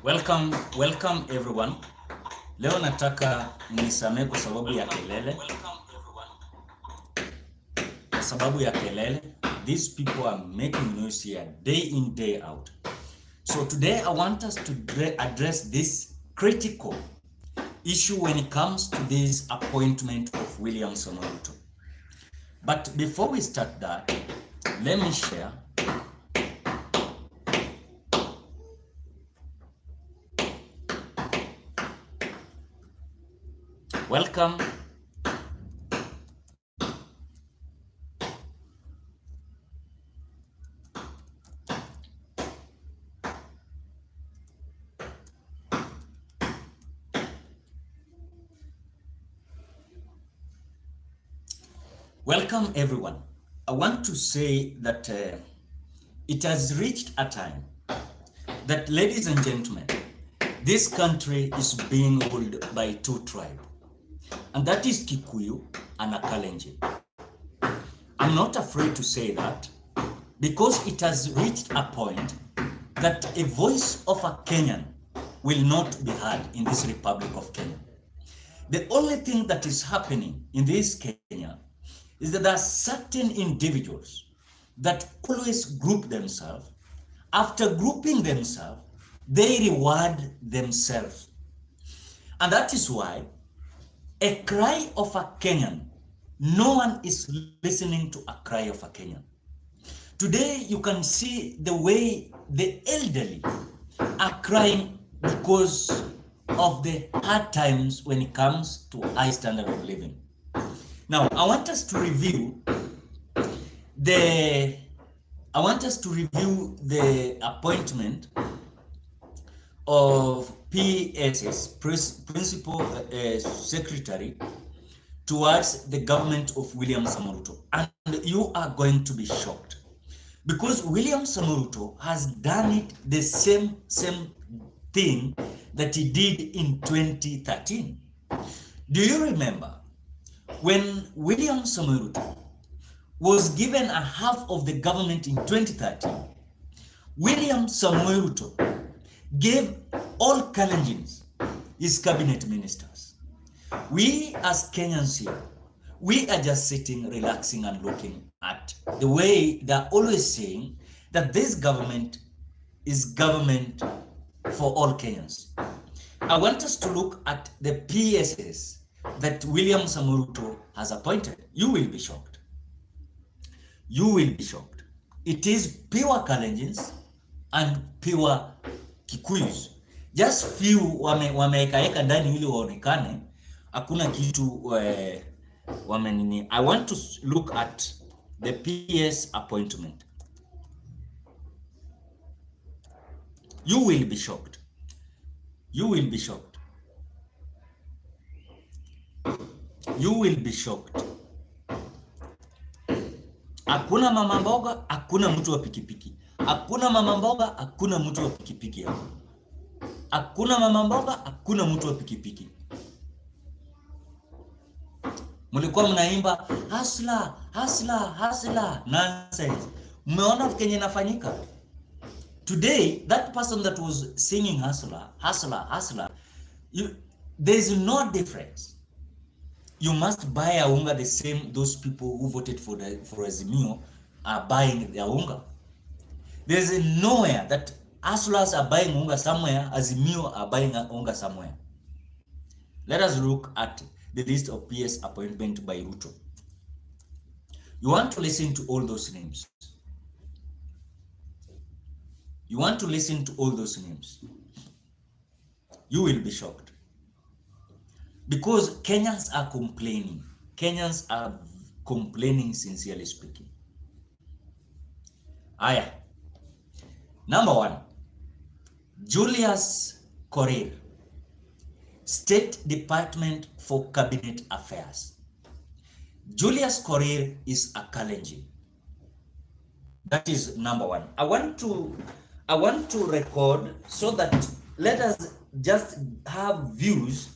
Welcome everyone. Leo nataka nisamee kwa sababu ya kelele. Kwa sababu ya kelele, these people are making noise here day in day out. So today I want us to address this critical issue when it comes to this appointment of William Samoei Ruto. But before we start that, let me share welcome. Welcome everyone. I want to say that it has reached a time that, ladies and gentlemen, this country is being ruled by two tribes, and that is Kikuyu and Kalenjin. I'm not afraid to say that because it has reached a point that a voice of a Kenyan will not be heard in this Republic of Kenya. The only thing that is happening in this Kenya is that there are certain individuals that always group themselves. After grouping themselves, they reward themselves. And that is why a cry of a Kenyan, no one is listening to a cry of a Kenyan. Today, you can see the way the elderly are crying because of the hard times when it comes to high standard of living. Now, I want us to review the appointment of PS's Principal Secretary towards the government of William Samoei Ruto. And you are going to be shocked because William Samoei Ruto has done it the same thing that he did in 2013. Do you remember when William Samoei Ruto was given a half of the government in 2013? William Samoei Ruto gave all Kalenjins his cabinet ministers. We as Kenyans here, we are just sitting, relaxing and looking at the way they're always saying that this government is government for all Kenyans. I want us to look at the PSS that William Samoei Ruto has appointed. You will be shocked. You will be shocked. It is pure Kalenjins and pure Kikuyus. Just few wameekaeka ndani ili waonekane hakuna kitu wamenini. I want to look at the PS appointment. You will be shocked. You will be shocked. You will be shocked. Hakuna mama mboga, hakuna mtu wa pikipiki. Hakuna mama mboga, hakuna mtu wa pikipiki hapo. Hakuna mama mboga, hakuna mtu wa pikipiki. Mlikuwa mnaimba hasla, hasla, hasla, nonsense. Mmeona kenye inafanyika? Today, that person that was singing hasla, hasla, hasla, there is no difference. You must buy a unga the same those people who voted for Azimio are buying their unga. There is nowhere that hustlers are buying unga somewhere, Azimio are buying unga somewhere. Let us look at the list of PS appointment by Ruto. You want to listen to all those names. You want to listen to all those names. You will be shocked. Because Kenyans are complaining. Kenyans are complaining, sincerely speaking. Aya. Number 1. Julius Korir, State Department for Cabinet Affairs. Julius Korir is a Kalenjin. That is number 1. I want to record so that let us just have views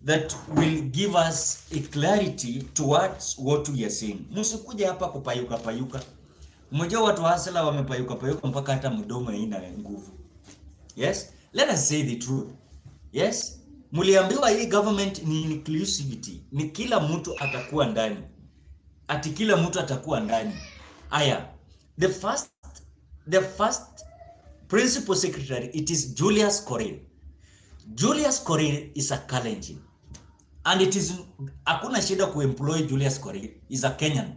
that will give us a clarity towards what we are saying. Msikuja hapa kupayuka payuka. Mmoja watu hasala wamepayuka payuka mpaka hata mdomo haina nguvu. Yes? Let us say the truth. Yes, muliambiwa hii government ni inclusivity, ni kila mtu atakuwa ndani, ati kila mtu atakuwa ndani. Aya, the first principal secretary, it is Julius Korir. Julius Korir is a Kalenjin, and it is hakuna shida kuemploy Julius Korir. Is a Kenyan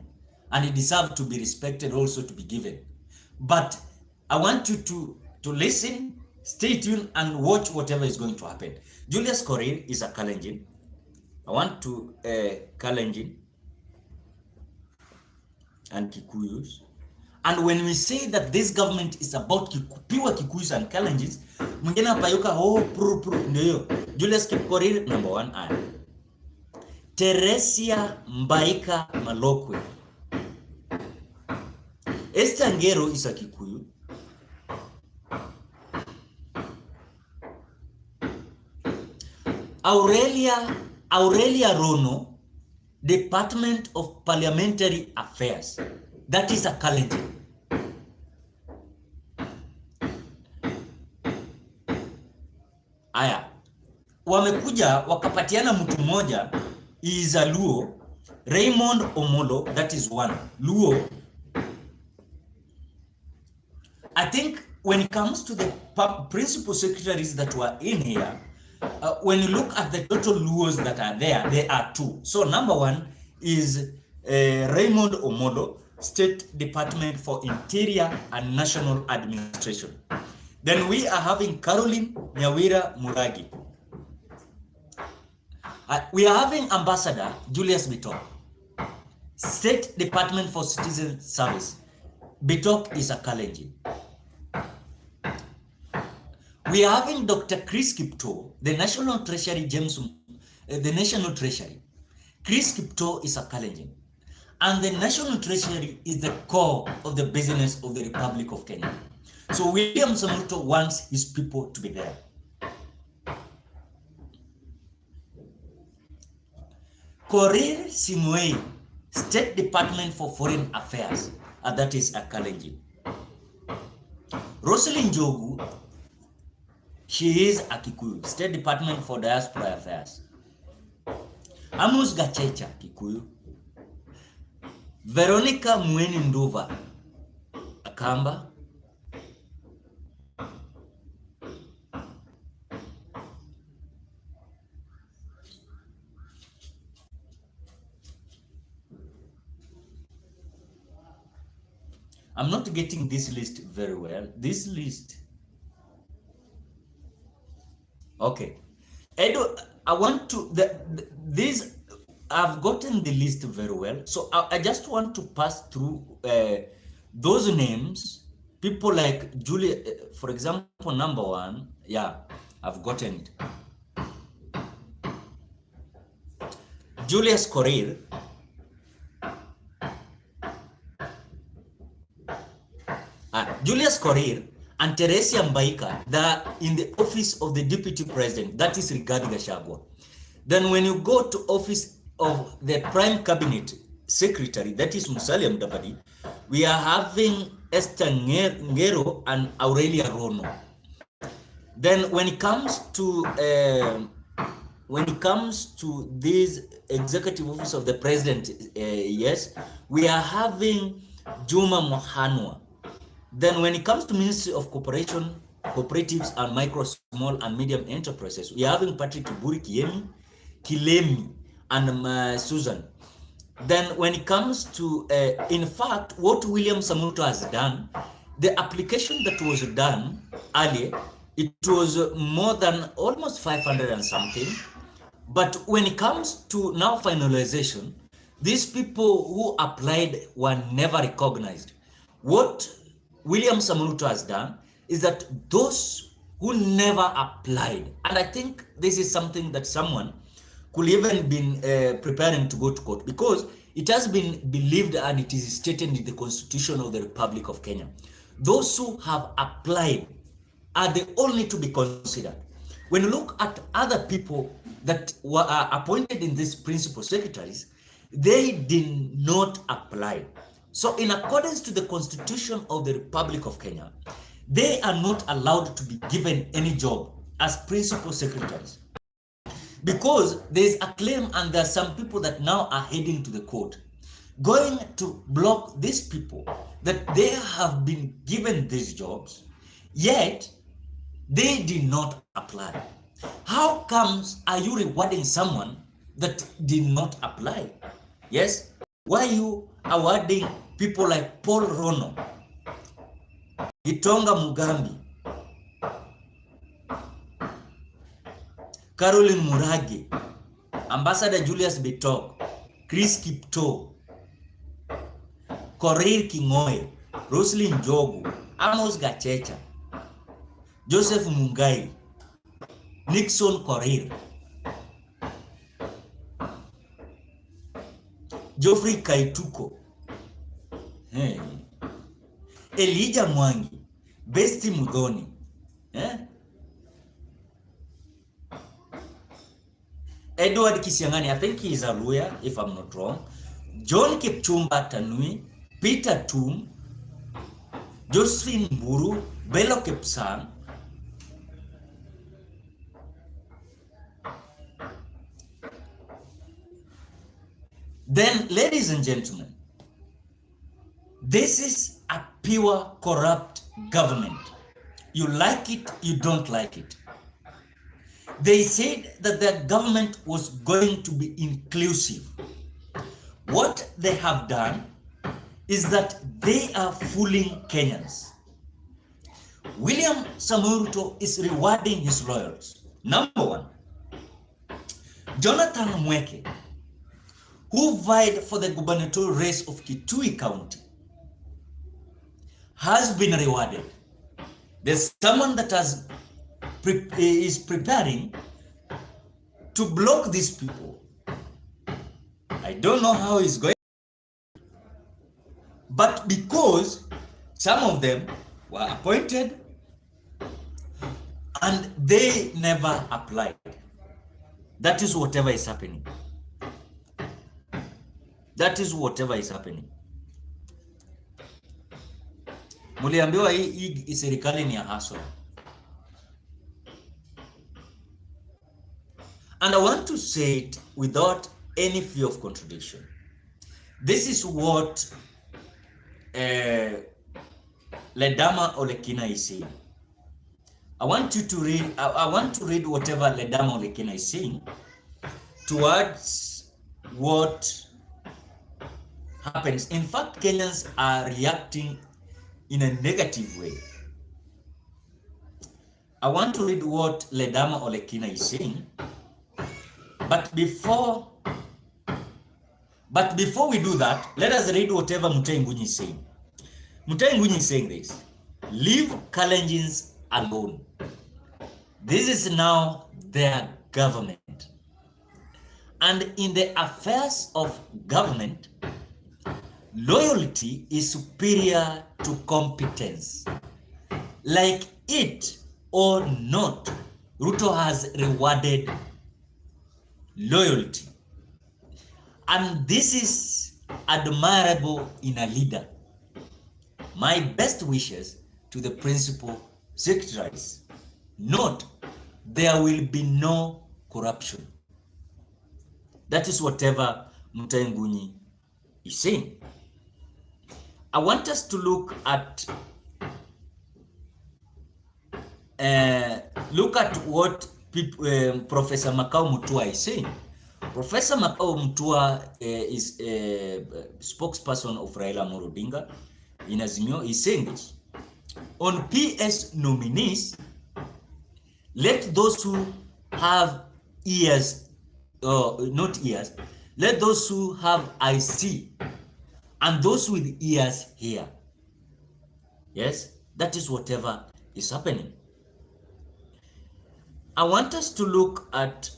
and he deserves to be respected, also to be given. But I want you to listen, stay tuned and watch whatever is going to happen. Julius Korir is a Kalenjin. I want to Kalenjin and Kikuyus. And when we say that this government is about pure Kikuyus and Kalenjins, mwingine apayuka ndio Julius Korir number 1 aya. Teresia Mbaika Malokwe. Esther Ngero is a Kikuyu. Aurelia Rono, Department of Parliamentary Affairs. That is a Kalenjin. Aya, wamekuja wakapatiana mtu mmoja, is a Luo, Raymond Omolo, that is one Luo. I think when it comes to the principal secretaries that were in here, when you look at the total Luos that are there are 2. So number 1 is Raymond Omolo, State Department for Interior and National Administration. Then we are having Caroline Nyawira Muragi. We are having Ambassador Julius Bitok, State Department for Citizen Service. Bitok is a Kalenjin. We are having Dr. Chris Kipto, the National Treasury the National Treasury. Chris Kipto is a Kalenjin. And the National Treasury is the core of the business of the Republic of Kenya. So William Samoei wants his people to be there. Korir Simwei, State Department for Foreign Affairs, and that is a Kalenjin. Roselyn Jogu, she is a Kikuyu, State Department for Diaspora Affairs. Amos Gachecha, Kikuyu. Veronica Mweni Nduva, Akamba. I'm not getting this list very well. This list. Okay. Edo, I want to, this, I've gotten the list very well. So I just want to pass through those names. People like Julia, for example, number 1. Yeah, I've gotten it. Julius Korir. Julius Korir and Teresia Mbaika, they're in the office of the Deputy President, that is Rigathi Gachagua. Then when you go to office of the Prime Cabinet Secretary, that is Musalia Mudavadi, we are having Esther Ngero and Aurelia Rono. Then when it comes to this executive office of the President, yes, we are having Juma Mohanwa. Then when it comes to Ministry of Cooperatives and Micro, Small and Medium Enterprises, we are having Patrick Kiburi Kilemi and Susan. Then when it comes to, in fact, what William Samoei has done, the application that was done earlier, it was more than almost 500 and something. But when it comes to now finalization, these people who applied were never recognized. What William Samoei has done is that those who never applied, and I think this is something that someone could even been preparing to go to court, because it has been believed and it is stated in the Constitution of the Republic of Kenya. Those who have applied are the only to be considered. When you look at other people that were appointed in these principal secretaries, they did not apply. So in accordance to the Constitution of the Republic of Kenya, they are not allowed to be given any job as principal secretaries, because there is a claim and there are some people that now are heading to the court going to block these people that they have been given these jobs, yet they did not apply. How comes are you rewarding someone that did not apply? Yes, why are you awarding people like Paul Rono, Gitonga Mugambi, Caroline Murage, Ambassador Julius Bitok, Chris Kipto, Korir Kingoe, Roslyn Jogu, Amos Gachecha, Joseph Mungai, Nixon Korir, Geoffrey Kaituko, Elijah Mwangi, Besti Mudhoni, Edward Kisiangani, I think he is a lawyer if I'm not wrong, John Kipchumba Tanui, Peter Tum, Josephine Mburu, Bello Kipsang, then, ladies and gentlemen, this is a pure corrupt government. You like it, you don't like it. They said that their government was going to be inclusive. What they have done is that they are fooling Kenyans. William Samoei Ruto is rewarding his loyals. Number one, Jonathan Mweke, who vied for the gubernatorial race of Kikuyu County, has been rewarded. There's someone that is preparing to block these people. I don't know how it's going, but because some of them were appointed and they never applied, that is whatever is happening. That is whatever is happening. Muliambiwa hii serikali ni ya hustle. And I want to say it without any fear of contradiction. This is what Ledama Olekina is saying. I want to read whatever Ledama Olekina is saying towards what happens. In fact, Kenyans are reacting in a negative way. I want to read what Ledama Olekina is saying, but before we do that, let us read whatever Mutahi Ngunyi is saying. Mutahi Ngunyi is saying this: leave Kalenjins alone. This is now their government. And in the affairs of government, loyalty is superior to competence. Like it or not, Ruto has rewarded loyalty. And this is admirable in a leader. My best wishes to the principal secretaries. Note, there will be no corruption. That is whatever Mutahi Ngunyi is saying. I want us to look at what Professor Makau Mutua is saying. Professor Makau Mutua is a spokesperson of Raila Amolo Odinga in Azimio. He's saying this: on PS nominees, let those who have ears, not ears, let those who have eyes see, and those with ears hear. Yes, that is whatever is happening. I want us to look at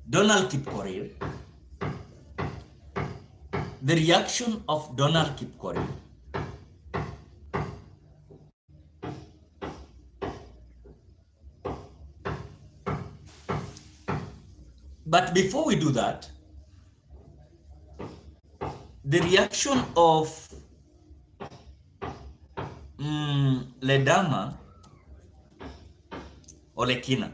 Donald Kipkorir, the reaction of Donald Kipkorir. But before we do that, the reaction of Ledama Olekina.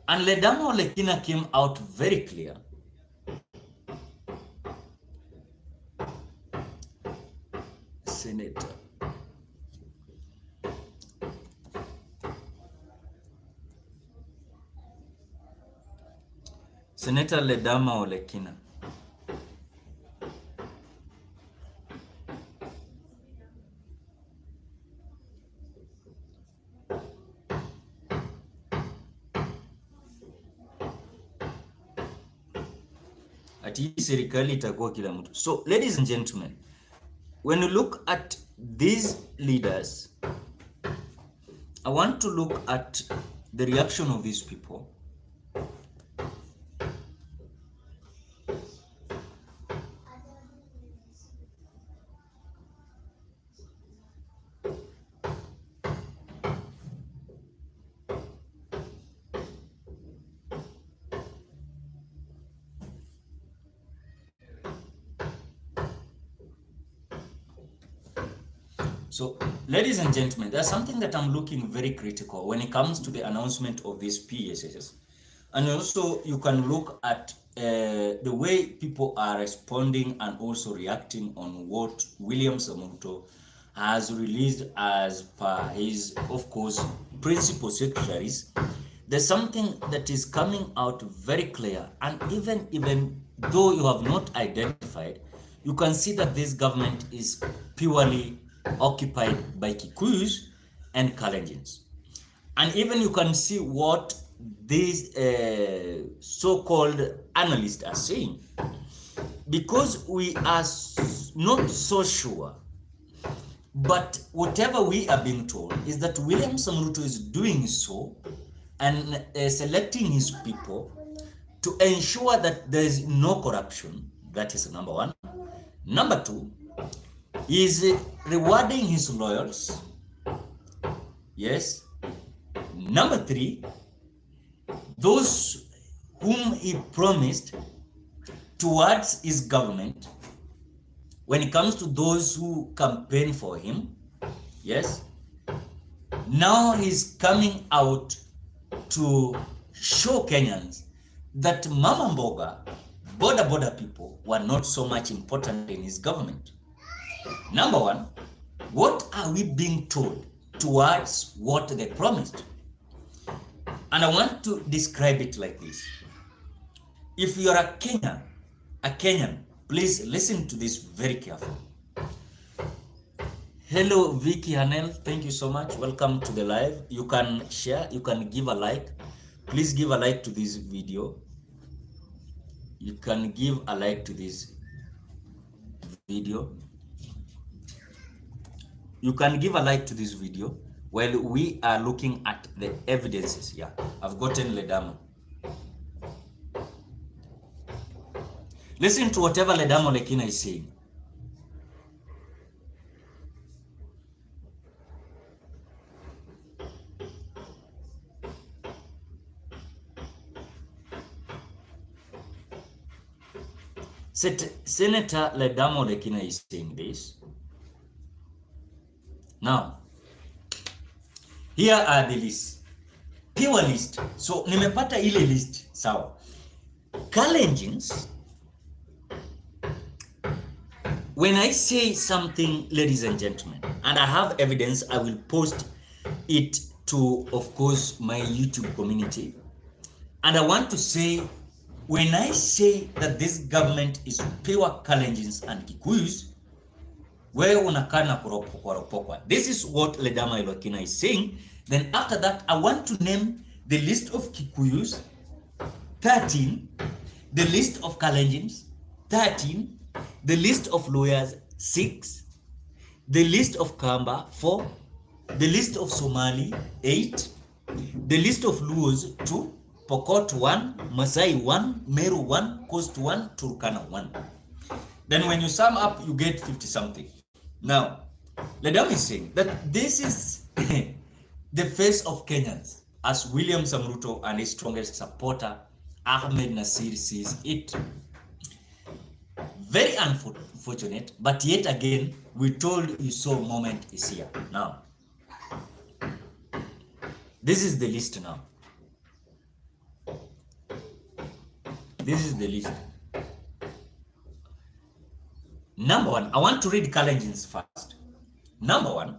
And Ledama Olekina came out very clear. Senator. Senator Ledama Olekina. Ati serikali itakuwa kila mtu. So ladies and gentlemen, when you look at these leaders, I want to look at the reaction of these people. So, ladies and gentlemen, there's something that I'm looking very critical when it comes to the announcement of these PSSs. And also, you can look at the way people are responding and also reacting on what William Samoei has released as per his, of course, principal secretaries. There's something that is coming out very clear, and even though you have not identified, you can see that this government is purely occupied by Kikuyus and Kalenjins. And even you can see what these so-called analysts are saying. Because we are not so sure, but whatever we are being told is that William Samoei is doing so and selecting his people to ensure that there is no corruption. That is number one. Number two, he is rewarding his loyals. Yes. Number three, those whom he promised towards his government, when it comes to those who campaign for him, yes, now he's coming out to show Kenyans that Mama Mboga, Bodaboda people were not so much important in his government. Number one, what are we being told towards what they promised? And I want to describe it like this. If you are a Kenyan, please listen to this very carefully. Hello, Vicky Hanel. Thank you so much. Welcome to the live. You can share, you can give a like. Please give a like to this video. You can give a like to this video. You can give a like to this video while we are looking at the evidences. Yeah, I've gotten Ledama. Listen to whatever Ledama Olekina is saying. Senator Ledama Olekina is saying this. Now, here are the lists. Pure list. So, nimepata ile list. Sawa. Kalenjins, when I say something, ladies and gentlemen, and I have evidence, I will post it to, of course, my YouTube community. And I want to say, when I say that this government is pure Kalenjins and Kikuyus, where unakana kuropokwa. This is what Ledama Olekina is saying. Then after that, I want to name the list of Kikuyus, 13, the list of Kalenjins, 13, the list of lawyers, 6, the list of Kamba, 4, the list of Somali, 8, the list of Luos, 2, Pokot, 1, Masai, 1, Meru, 1, Coast, 1, Turkana, 1. Then when you sum up, you get 50 something. Now, Ledama is saying that this is the face of Kenyans. as William Samoei and his strongest supporter, Ahmed Nasir, sees it. Very unfortunate, but yet again, we told you so moment is here. Now, this is the list now. This is the list. Number 1, I want to read Kalenjins first. Number 1,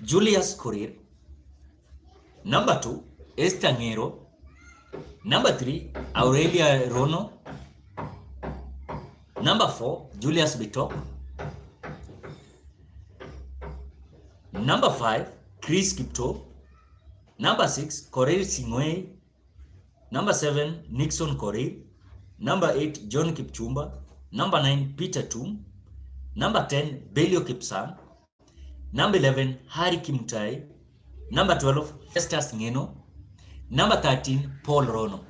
Julius Korir. Number 2, Esther Ngero. Number 3, Aurelia Rono. Number 4, Julius Bitok. Number 5, Chris Kipto. Number 6, Korir Singwei. Number 7, Nixon Korir. Number 8, John Kipchumba. Number 9, Peter Tum. Number 10, Belio Kipsang. Number 11, Harry Kimtai. Number 12, Festus Ngeno. Number 13, Paul Rono.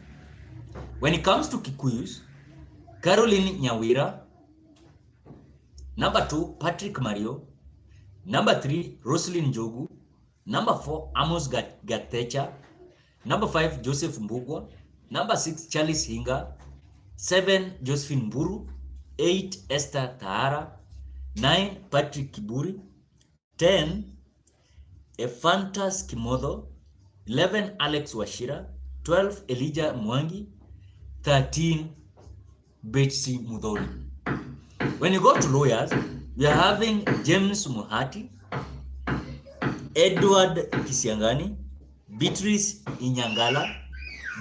When it comes to Kikuyus, Caroline Nyawira. Number 2, Patrick Mario. Number 3, Roslyn Jogu. Number 4, Amos Gatecha. Number 5, Joseph Mbugwa. Number 6, Charles Hinga. 7, Josephine Mburu. 8, Esther Tahara. 9, Patrick Kiburi. 10, Ephantus Kimotho. 11, Alex Washira. 12, Elijah Mwangi. 13, Betsy Mudhoni. When you go to lawyers, we are having James Muhati, Edward Kisiangani, Beatrice Inyangala,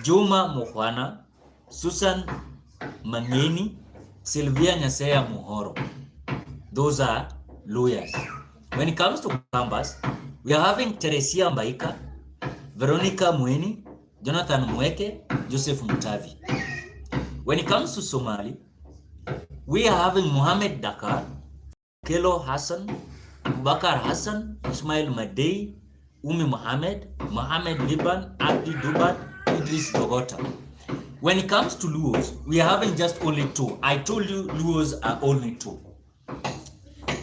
Juma Muhwana, Susan Mangeni, Sylvia Nyasea Muhoro. Those are lawyers. When it comes to campus, we are having Teresia Mbaika, Veronica Mweni, Jonathan Mweke, Joseph Mutavi. When it comes to Somali, we are having Mohammed Dakar, Kelo Hassan, Bakar Hassan, Ismail Madei, Umi Mohammed, Mohammed Liban, Abdi Dubat, Idris Dogota. When it comes to Luos, we are having just only 2. I told you Luos are only 2.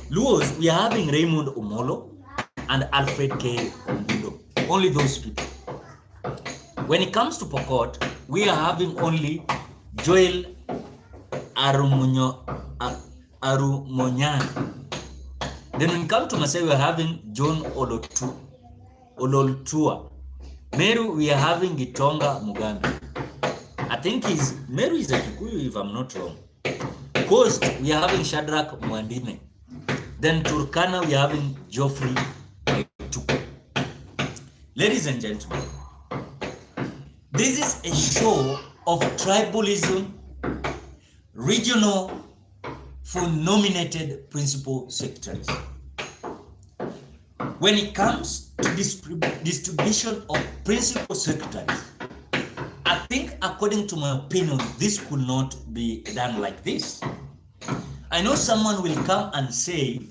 Luos, we are having Raymond Omolo and Alfred K. Ombundo. Only those people. When it comes to Pokot, we are having only Joel Arumonyan. Then when it comes to Masai, we are having John Ololtua. Meru, we are having Gitonga Mugambi. I think Meru is a Kikuyu, if I'm not wrong. Coast, we are having Shadrach Mwandime. Then Turkana, we are having Geoffrey Tuku. Ladies and gentlemen, this is a show of tribalism, regional for nominated principal secretaries. When it comes to distribution of principal secretaries, I think, according to my opinion, this could not be done like this. I know someone will come and say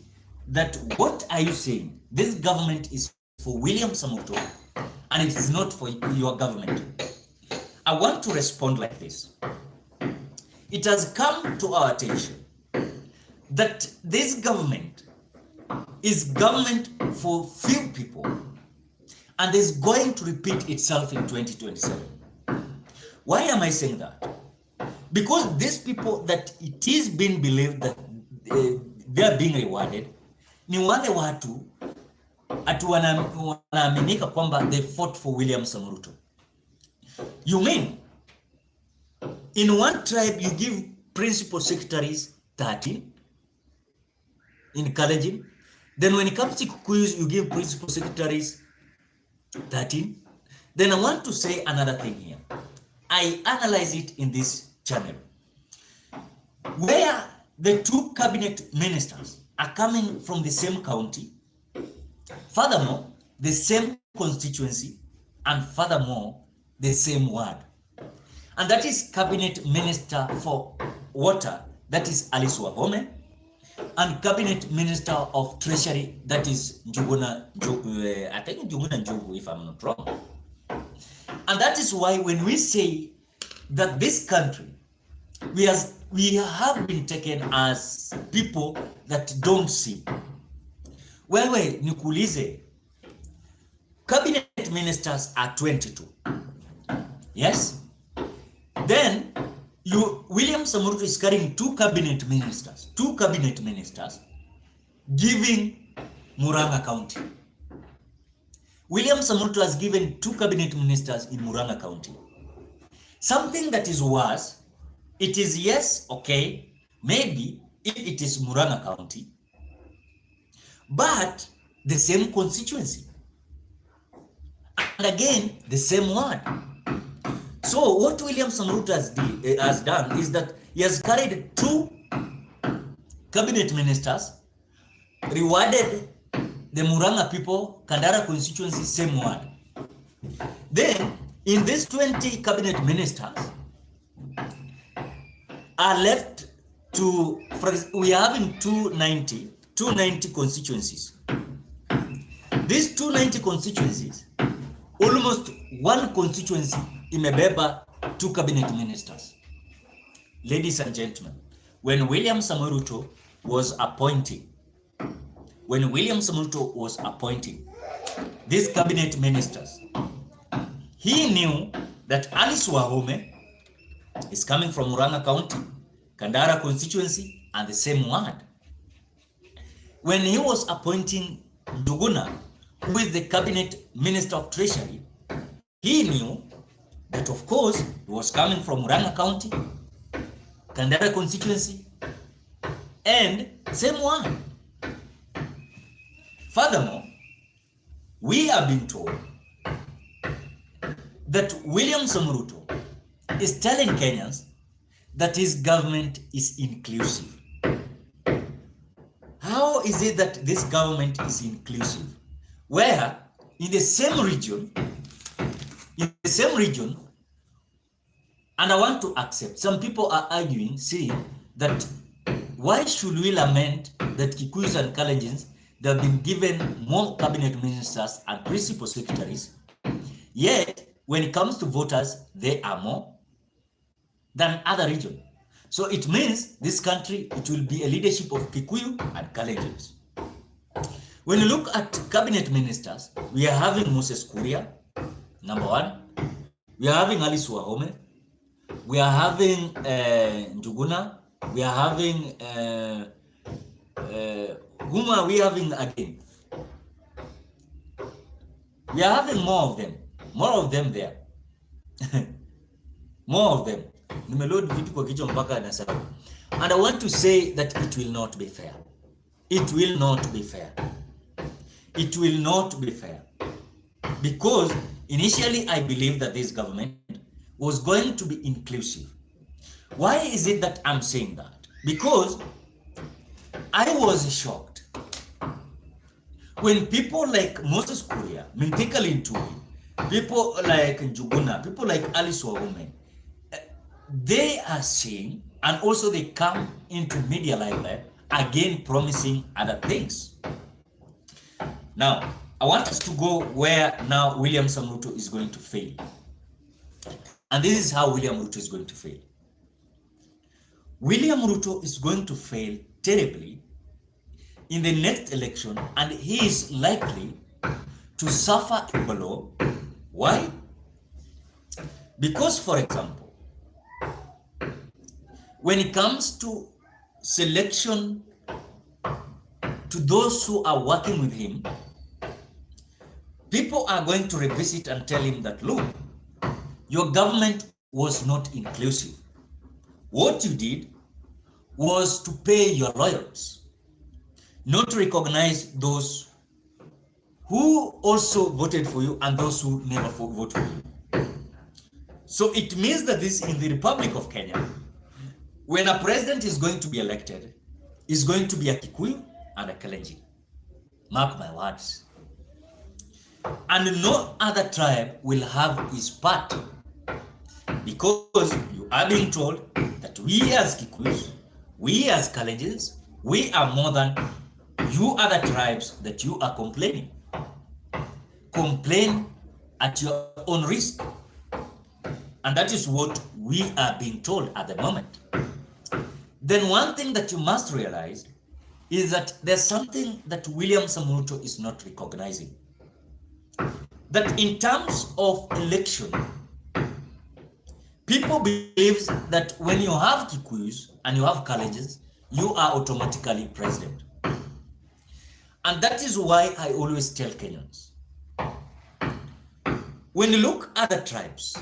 that, what are you saying? This government is for William Samoei and it is not for your government. I want to respond like this. It has come to our attention that this government is government for few people and is going to repeat itself in 2027. Why am I saying that? Because these people that it is being believed that they are being rewarded ni wale watu atu wanaaminika kwamba they fought for William Samoei. You mean in one tribe you give principal secretaries 13 in Kalenjin, then when it comes to Kikuyus you give principal secretaries 13. Then I want to say another thing here. I analyze it in this channel, where the 2 cabinet ministers are coming from the same county, furthermore the same constituency, and furthermore the same ward, and that is cabinet minister for water, that is Alice Wahome, and cabinet minister of treasury, that is Njuguna Njogu, I think Njuguna Njogu, if I'm not wrong. And that is why when we say that this country, we have been taken as people that don't see. Wewe nikuulize, cabinet ministers are 22. Yes? Then William Samoei Ruto is carrying two cabinet ministers, giving Murang'a County. William Samoei Ruto has given two cabinet ministers in Murang'a County. Something that is worse, it is yes, okay, maybe if it is Murang'a County, but the same constituency. And again, the same word. So what William Samoei Ruto has done is that he has carried two cabinet ministers, rewarded the Murang'a people, Kandara constituency, same word. Then, in these 20 cabinet ministers are left to, we are having 290 constituencies. These 290 constituencies, almost one constituency imebeba two cabinet ministers. Ladies and gentlemen, when William Samoei Ruto was appointing these cabinet ministers, he knew that Alice Wahome is coming from Murang'a County, Kandara constituency, and the same ward. When he was appointing Njuguna, who is the cabinet minister of treasury, he knew that of course he was coming from Murang'a County, Kandara constituency, and same one. Furthermore, we are being told that William Samoei Ruto is telling Kenyans that his government is inclusive. How is it that this government is inclusive? Where in the same region, and I want to accept, some people are arguing, saying that why should we lament that Kikuyus and Kalenjins, they have been given more cabinet ministers and principal secretaries, yet when it comes to voters, they are more than other regions. So it means this country, it will be a leadership of Kikuyu and Kalenjins. When you look at cabinet ministers, we are having Moses Kuria, number one. We are having Alice Wahome. We are having Njuguna. We are having, whom are we having again? We are having more of them there. More of them. And I want to say that it will not be fair. It will not be fair. It will not be fair. Because initially I believe that this government was going to be inclusive. Why is it that I'm saying that? Because I was shocked when people like Moses Kuria, Mintika Linturi, people like Njuguna, people like Alice Wahome, they are saying, and also they come into media limelight again promising other things. Now, I want us to go where now William Samoei Ruto is going to fail. And this is how William Ruto is going to fail. William Ruto is going to fail terribly in the next election, and he is likely to suffer a blow. Why? Because, for example, when it comes to selection to those who are working with him, people are going to revisit and tell him that, look, your government was not inclusive. What you did was to pay your lawyers, not to recognize those who also voted for you and those who never voted for you. So it means that this, in the Republic of Kenya, when a president is going to be elected, is going to be a Kikuyu and a Kalenjin. Mark my words. And no other tribe will have his part, because you are being told that we as Kikuyus, we as Kalenjins, we are more than you other tribes that you are complaining. Complain at your own risk. And that is what we are being told at the moment. Then one thing that you must realize is that there's something that William Samoei Ruto is not recognizing. that in terms of election, people believe that when you have Kikuyus and you have Kalenjins, you are automatically president. And that is why I always tell Kenyans, when you look at the tribes,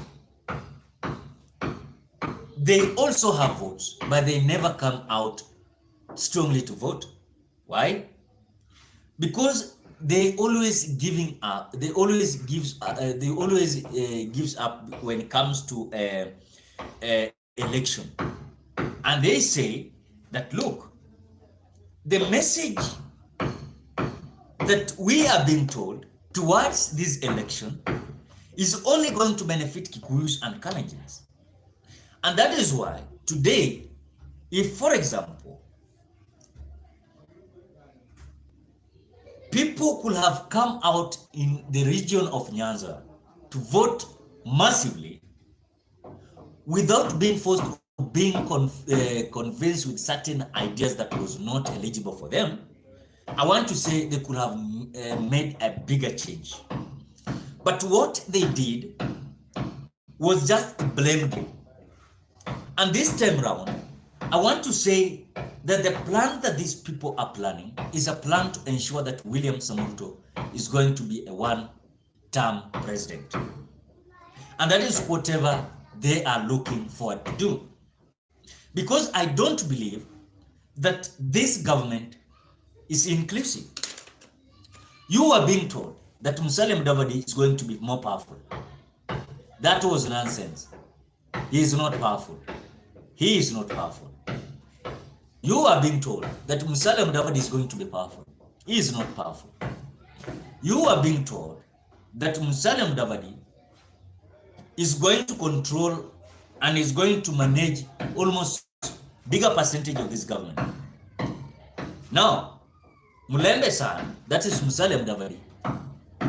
they also have votes, but they never come out strongly to vote. Why? Because they always giving up. They always gives up when it comes to election, and they say that, look, the message that we are being told towards this election is only going to benefit Kikuyus and Kalenjins. And that is why today, if, for example, people could have come out in the region of Nyanza to vote massively without being forced to being convinced with certain ideas that was not eligible for them, I want to say they could have made a bigger change. But what they did was just blame game. And this time around, I want to say that the plan that these people are planning is a plan to ensure that William Samoei is going to be a one-term president. And that is whatever they are looking forward to do. Because I don't believe that this government is inclusive. You are being told that Musalia Mudavadi is going to be more powerful. That was nonsense. He is not powerful. He is not powerful. You are being told that Musalia Mudavadi is going to be powerful. He is not powerful. You are being told that Musalia Mudavadi is going to control and is going to manage almost bigger percentage of this government. Now, Mulembe San, that is Musalia Mudavadi,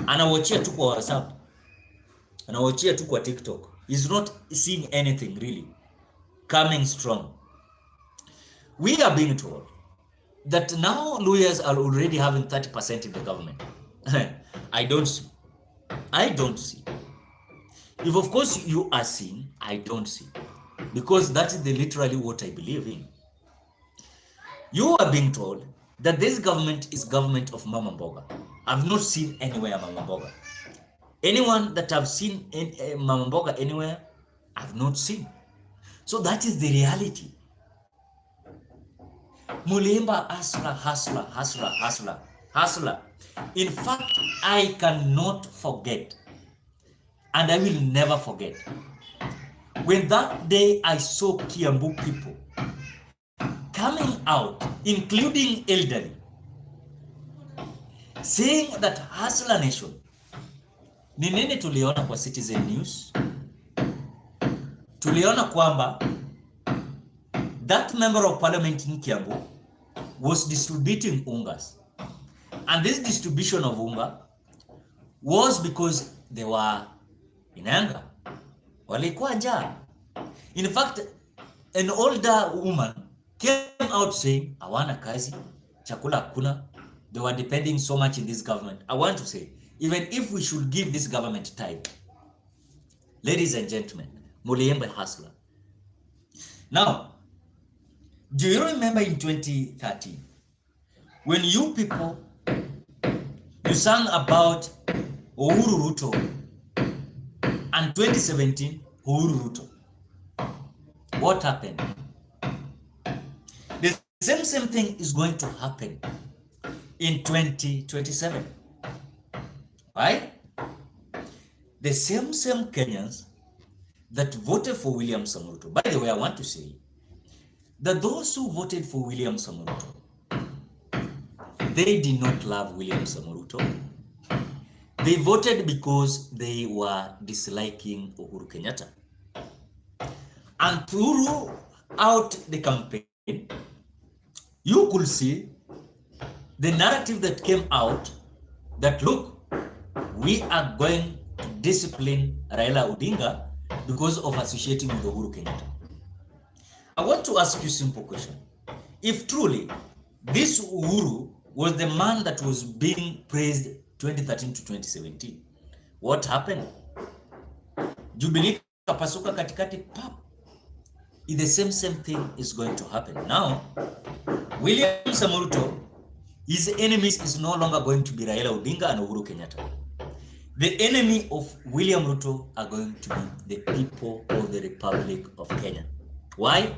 anawachia tu kwa WhatsApp, anawachia tu kwa TikTok. He's not seeing anything really coming strong. We are being told that now lawyers are already having 30% in the government. I don't see. I don't see. If of course you are seeing, I don't see. Because that is literally what I believe in. You are being told that this government is government of Mama Mboga. I've not seen anywhere Mama Mboga. Anyone that I've seen in Mama Mboga anywhere, I've not seen. So that is the reality. Mulimba hustler. In fact, I cannot forget, and I will never forget, when that day I saw Kiambu people coming out, including elderly, saying that Hustler Nation. Ni nini tuliona kwa Citizen News? Tuliona kwamba that member of parliament in Kiambu was distributing ungas. And this distribution of unga was because they were in anger. Walikuwa njaa. In fact, an older woman came out saying, hawana kazi, chakula hakuna. They were depending so much in this government. I want to say, even if we should give this government time, ladies and gentlemen, Muliembe hustler. Now, do you remember in 2013, when you people, you sang about Uhuru Ruto, and 2017, Uhuru Ruto? What happened? The same thing is going to happen in 2027. Right? The same Kenyans that voted for William Samoei Ruto. By the way, I want to say that those who voted for William Samoei Ruto, they did not love William Samoei Ruto. They voted because they were disliking Uhuru Kenyatta. And throughout the campaign, you could see the narrative that came out that, look, we are going to discipline Raila Odinga because of associating with Uhuru Kenyatta. I want to ask you a simple question. If truly this Uhuru was the man that was being praised 2013 to 2017, What happened? Jubilee kapasuka katikati, pap. The same thing is going to happen. Now, William Samoei Ruto, his enemies is no longer going to be Raila Odinga and Uhuru Kenyatta. The enemy of William Ruto are going to be the people of the Republic of Kenya. Why?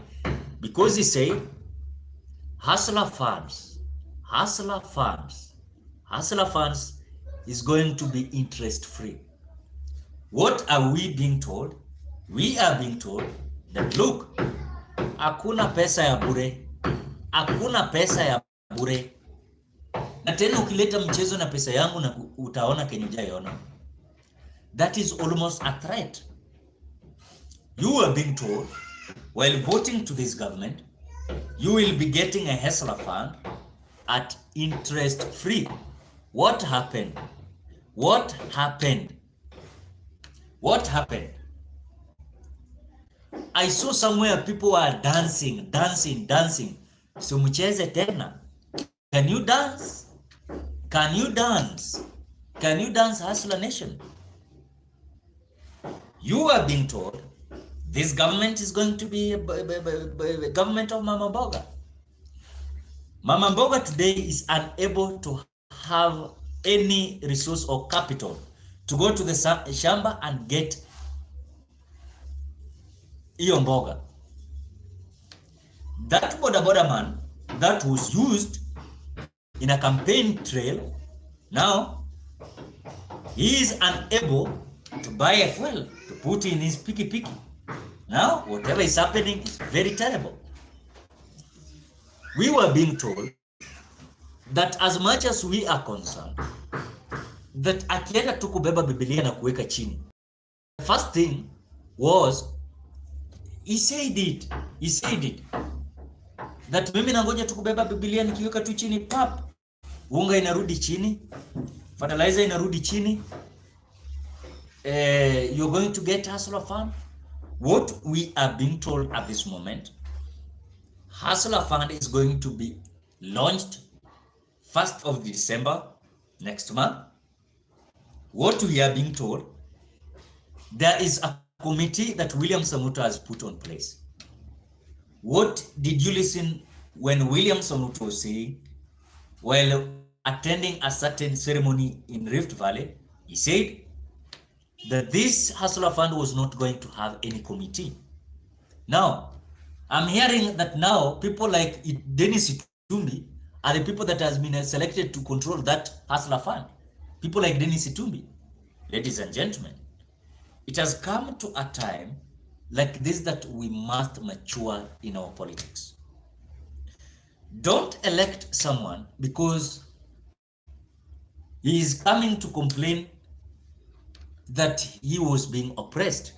Because he said, hustler funds is going to be interest-free. What are we being told? We are being told that, look, hakuna pesa ya bure. Hakuna pesa ya bure. Na tena ukileta mchezo na pesa yangu na utaona Kenya hujaiona. That is almost a threat. You are being told, while voting to this government, you will be getting a hustler fund at interest free. What happened? What happened? What happened? I saw somewhere people are dancing. So mcheze tena. Can you dance? Can you dance? Can you dance, Hustler Nation? You are being told this government is going to be a government of Mama Mboga. Mama Mboga today is unable to have any resource or capital to go to the shamba and get iyo mboga. That Bodaboda man that was used in a campaign trail, now he is unable to buy a fuel to put in his piki. Now, whatever is happening is very terrible. We were being told that as much as we are concerned, that akienda tu kubeba Biblia na kuweka chini. The first thing was, he said it, that mimi nangoja tu kubeba Biblia nikiweka tu chini, pap, unga inarudi chini, fertilizer inarudi chini, you're going to get Hustler Fund. What we are being told at this moment, Hustler Fund is going to be launched 1st of December next month. What we are being told, there is a committee that William Samoei Ruto has put on place. What did you listen when William Samoei Ruto was saying while attending a certain ceremony in Rift Valley? He said that this Hustler Fund was not going to have any committee. Now, I'm hearing that now people like Dennis Itumbi are the people that has been selected to control that Hustler Fund. People like Dennis Itumbi. Ladies and gentlemen, it has come to a time like this that we must mature in our politics. Don't elect someone because he is coming to complain that he was being oppressed.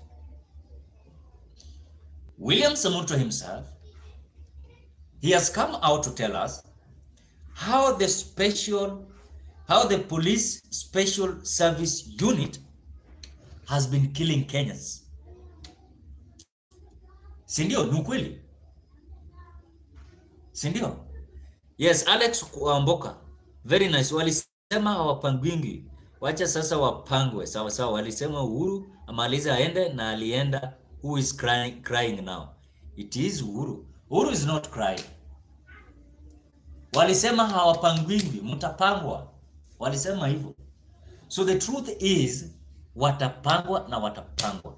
William Samoei Ruto himself, he has come out to tell us how the police special service unit has been killing Kenyans. Sindio, ni ukweli? Sindio? Yes, Alex Mboga, very nice. Walisema hawapangwingi, wacha sasa wapangwe. Sawa sawa, walisema Uhuru amalize aende na alienda. Who is crying now? It is Uhuru. Uhuru is not crying. Walisema hawapangwingi, mtapangwa. Walisema hivyo. So the truth is, watapangwa na watapangwa.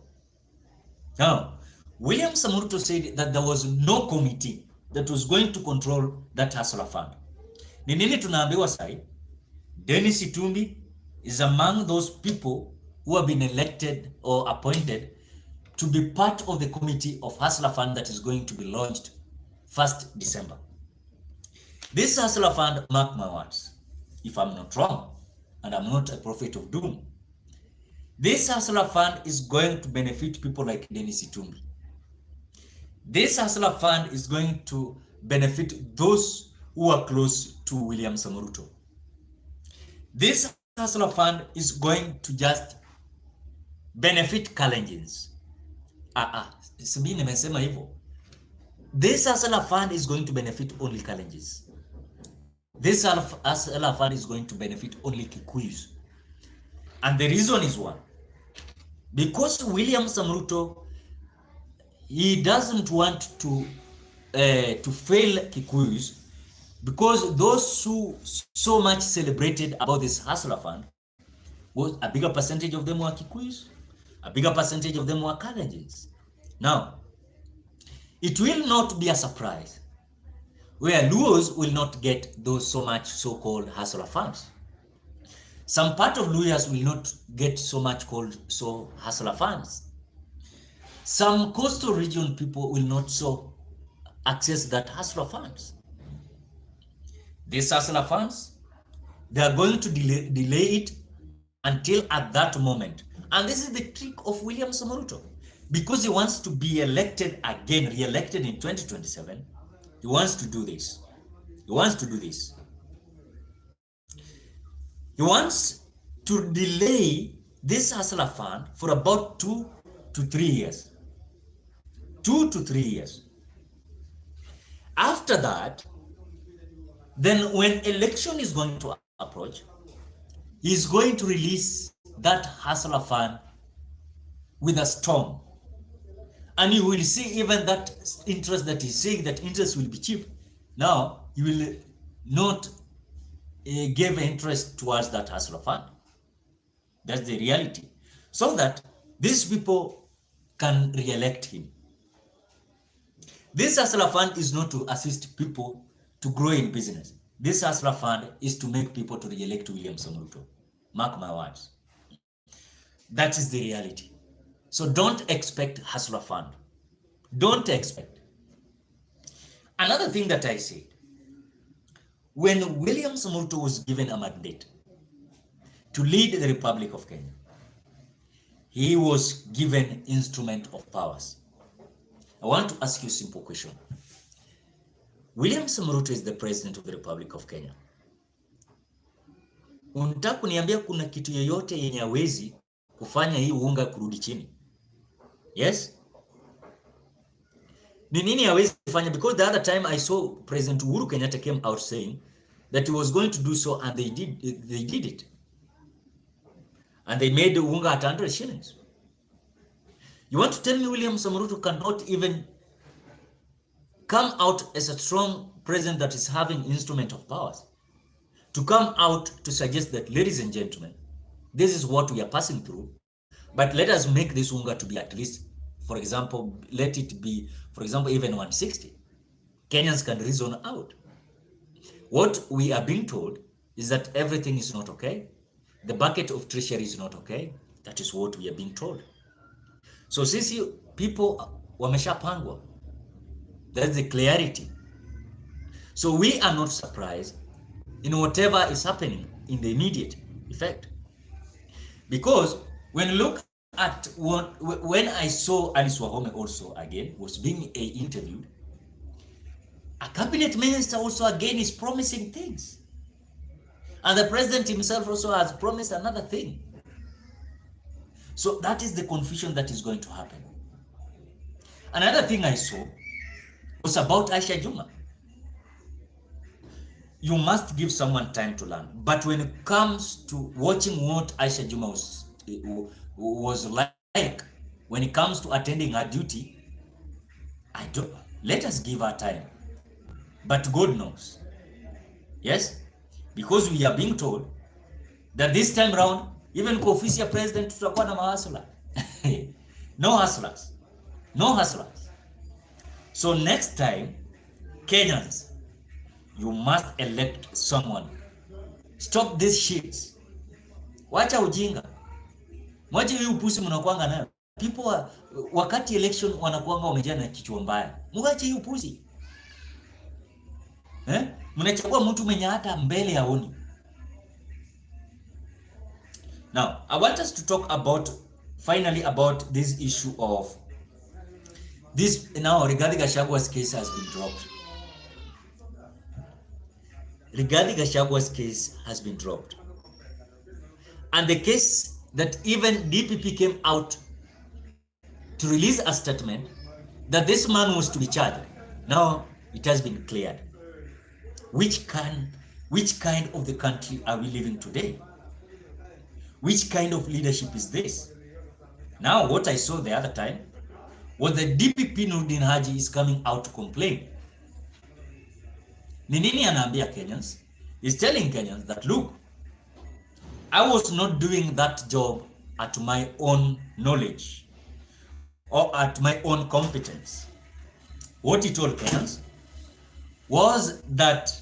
Now, William Samoei Ruto said that there was no committee that was going to control that Hustler Fund. Ni nini tunaambiwa sai? Dennis Itumbi is among those people who have been elected or appointed to be part of the committee of Hustler Fund that is going to be launched 1st December. This Hustler Fund, mark my words, if I'm not wrong, and I'm not a prophet of doom, this Hustler Fund is going to benefit people like Dennis Itumbi. This Hustler Fund is going to benefit those who are close to William Samoei Ruto. This Hustler Fund is going to just benefit Kalenjins. Sibi nimesema hivyo. This Hustler Fund is going to benefit only Kalenjins. This Hustler Fund is going to benefit only Kikuyus. And the reason is one. Because William Samoei, he doesn't want to fail Kikuyus, because those who so much celebrated about this Hustler Fund, was a bigger percentage of them were Kikuyus, a bigger percentage of them were Kalenjins. Now, it will not be a surprise where Luos will not get those so much so-called Hustler funds. Some part of Luyas will not get so much called so Hustler funds. Some coastal region people will not so access that Hustler funds. These Hustler funds, they are going to delay it until at that moment. And this is the trick of William Samoei, because he wants to be elected again, re-elected in 2027. He wants to do this. He wants to do this. He wants to delay this Hustler Fund for about 2 to 3 years. 2 to 3 years. After that, then when election is going to approach, he's going to release that Hustler Fund with a storm. And you will see even that interest that he's saying that interest will be cheap. Now, he will not give interest towards that Hustler Fund. That's the reality. So that these people can re-elect him. This Hustler Fund is not to assist people to grow in business. This Hustler Fund is to make people to re-elect William Samoei. Mark my words. That is the reality. So don't expect Hustler Fund. Don't expect. Another thing that I say, when William Samoei was given a mandate to lead the Republic of Kenya, he was given instrument of powers. I want to ask you a simple question. William Samoei is the president of the Republic of Kenya. Unataka kuniambia kuna kitu yoyote yenye hawezi kufanya hii unga kurudi chini? Yes? Ni nini hawezi kufanya? Because the other time I saw President Uhuru Kenyatta came out saying that he was going to do so, and they did it. And they made the unga at 100 shillings. You want to tell me William Samoei cannot even come out as a strong president that is having instrument of powers, to come out to suggest that, ladies and gentlemen, this is what we are passing through, but let us make this unga to be at least, for example, let it be, for example, even 160. Kenyans can reason out. What we are being told is that everything is not okay. The bucket of treasury is not okay. That is what we are being told. So sisi people wameshapangwa. That's the clarity. So we are not surprised in whatever is happening in the immediate effect. Because when you look at when I saw Alice Wahome also again was being interviewed, a cabinet minister also again is promising things. And the president himself also has promised another thing. So that is the confusion that is going to happen. Another thing I saw was about Aisha Juma. You must give someone time to learn. But when it comes to watching what Aisha Juma was like, when it comes to attending her duty, let us give her time. But God knows. Yes? Because we are being told that this time round, even kwa ofisi ya president tutakuwa na mahasula. No hustlers. No hustlers. So next time, Kenyans, you must elect someone. Stop these shits. Wacha ujinga. Mwache hii upusi mnakuanga nayo. People wakati election wanakuanga wamejaa na kichwa mbaya. Mwache hii upusi. Mnachagua mtu mwenye hata mbele haoni. Now, I want us to talk finally about this issue of this. Now, Rigathi Gachagwa's case has been dropped. Rigathi Gachagwa's case has been dropped. And the case that even DPP came out to release a statement that this man was to be charged. Now, it has been cleared. Which kind of the country are we living today? Which kind of leadership is this? Now, what I saw the other time was the DPP Nurdin Haji is coming out to complain. Ni nini anaambia Kenyans? He's telling Kenyans that, look, I was not doing that job at my own knowledge or at my own competence. What he told Kenyans was that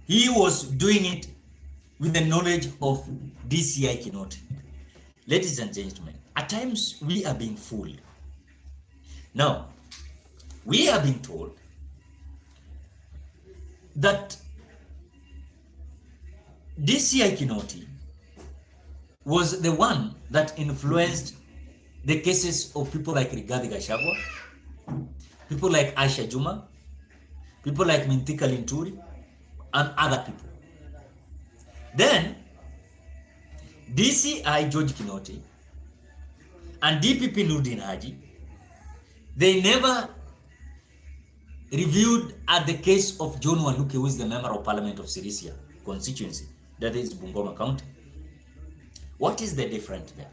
he was doing it with the knowledge of DCI Kinoti. Ladies and gentlemen, at times we are being fooled. Now, we are being told that DCI Kinoti was the one that influenced the cases of people like Rigathi Gachagua, people like Aisha Juma, people like Minthika Linturi, and other people. Then, DCI George Kinoti and DPP Nurdin Haji, they never reviewed at the case of John Waluke, who is the member of parliament of Sirisia constituency, that is Bungoma County. What is the difference there?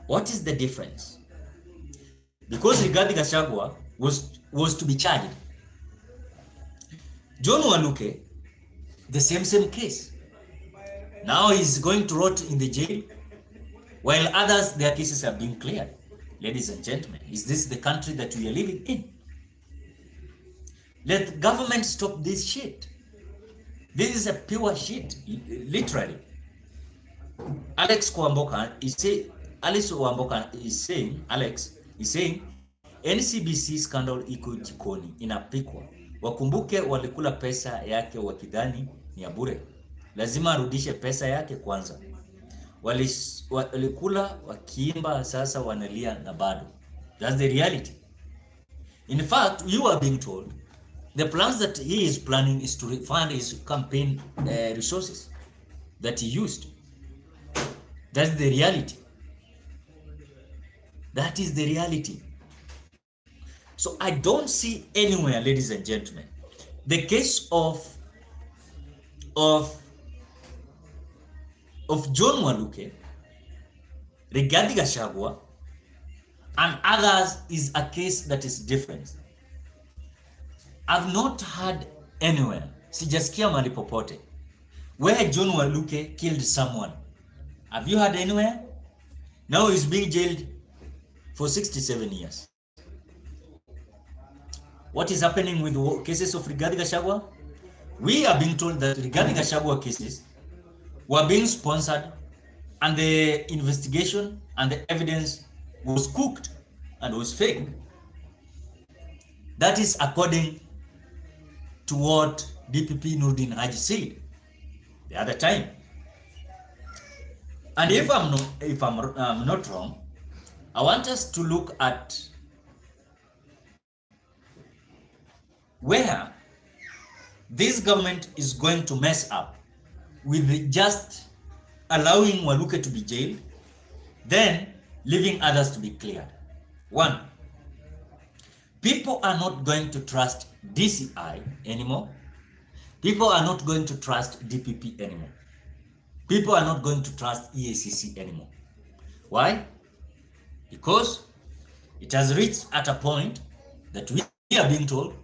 What is the difference? Because Rigathi Gachagua was to be charged. John Waluke, the same case. Now he's going to rot in the jail, while others, their cases are being cleared. Ladies and gentlemen, is this the country that we are living in? Let the government stop this shit. This is a pure shit, literally. Alex Wamboka is saying NCBC scandal iko jikoni, inapikwa. Wakumbuke walikula pesa yake wakidhani ni ya bure. Lazima arudishe pesa yake kwanza. Walikula wakiimba, sasa wanalia na bado. That's the reality. In fact, you are being told the plans that he is planning is to refund his campaign resources that he used. That's the reality. That is the reality. So I don't see anywhere, ladies and gentlemen, the case of John Waluke, Rigathi Gachagua, and others is a case that is different. I've not heard anywhere, sijasikia mahali popote, where John Waluke killed someone. Have you heard anywhere? Now he's being jailed for 67 years. What is happening with the cases of Rigathi Gachagua? We are being told that Rigathi Gachagua cases were being sponsored and the investigation and the evidence was cooked and was fake. That is according to what DPP Nurdin Haji said the other time. And if I'm not wrong, I want us to look at where this government is going to mess up with just allowing Waluke to be jailed, then leaving others to be cleared. One, people are not going to trust DCI anymore. People are not going to trust DPP anymore. People are not going to trust EACC anymore. Why? Because it has reached at a point that we are being told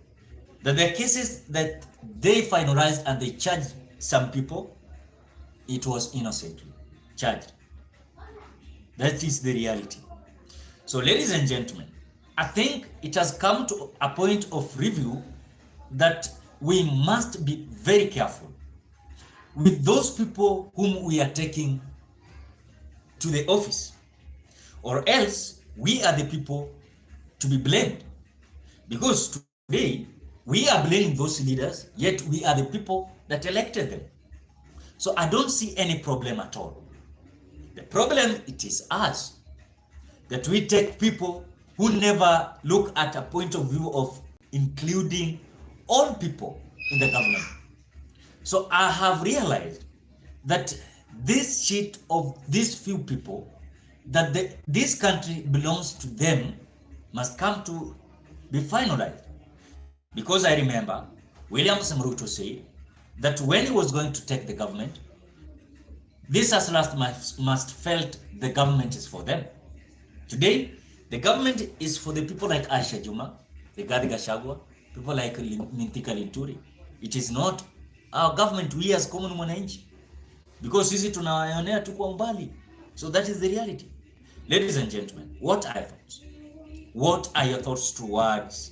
that the cases that they finalized and they charged some people, it was innocently charged. That is the reality. So, ladies and gentlemen, I think it has come to a point of review that we must be very careful with those people whom we are taking to the office, or else we are the people to be blamed. Because today, we are blaming those leaders, yet we are the people that elected them. So I don't see any problem at all. The problem, it is us, that we take people who never look at a point of view of including all people in the government. So I have realized that this shit of these few people, that this country belongs to them, must come to be finalized. Because I remember William Ruto said that when he was going to take the government, These hustlers must felt the government is for them. Today, the government is for the people like Aisha Juma, Rigathi Gachagua, people like Minthika Linturi. It is not our government, we as common mwananchi, because sisi tunawaonea tu kwa umbali. So that is the reality. Ladies and gentlemen, what are your thoughts? What are your thoughts towards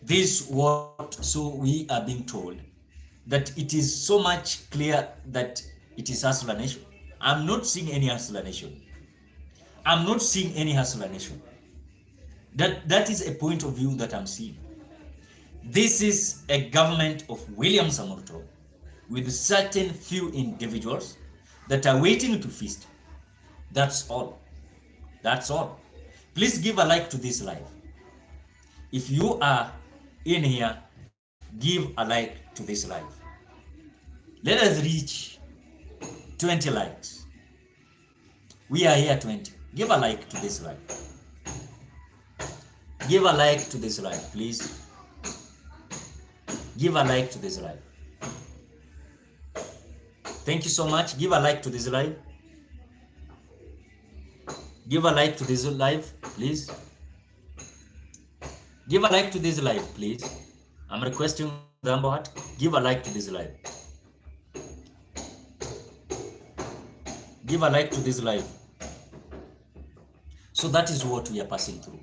this? What so we are being told that it is so much clear that it is hustler nation. I'm not seeing any hustler nation. I'm not seeing any hustler nation. That is a point of view that I'm seeing. This is a government of William Samoei with certain few individuals that are waiting to feast. That's all. That's all. Please give a like to this live. If you are in here, give a like to this live. Let us reach 20 likes. We are here 20. Give a like to this live. Give a like to this live, please. Give a like to this live. Thank you so much. Give a like to this live. Give a like to this live, please. Give a like to this live, please. I'm requesting the humble heart. Give a like to this live. Give a like to this live. So that is what we are passing through.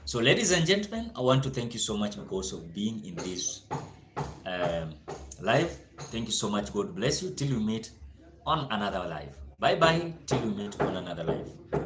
So ladies and gentlemen, I want to thank you so much because of being in this live. Thank you so much. God bless you till we meet on another live. Bye bye till we meet on another live.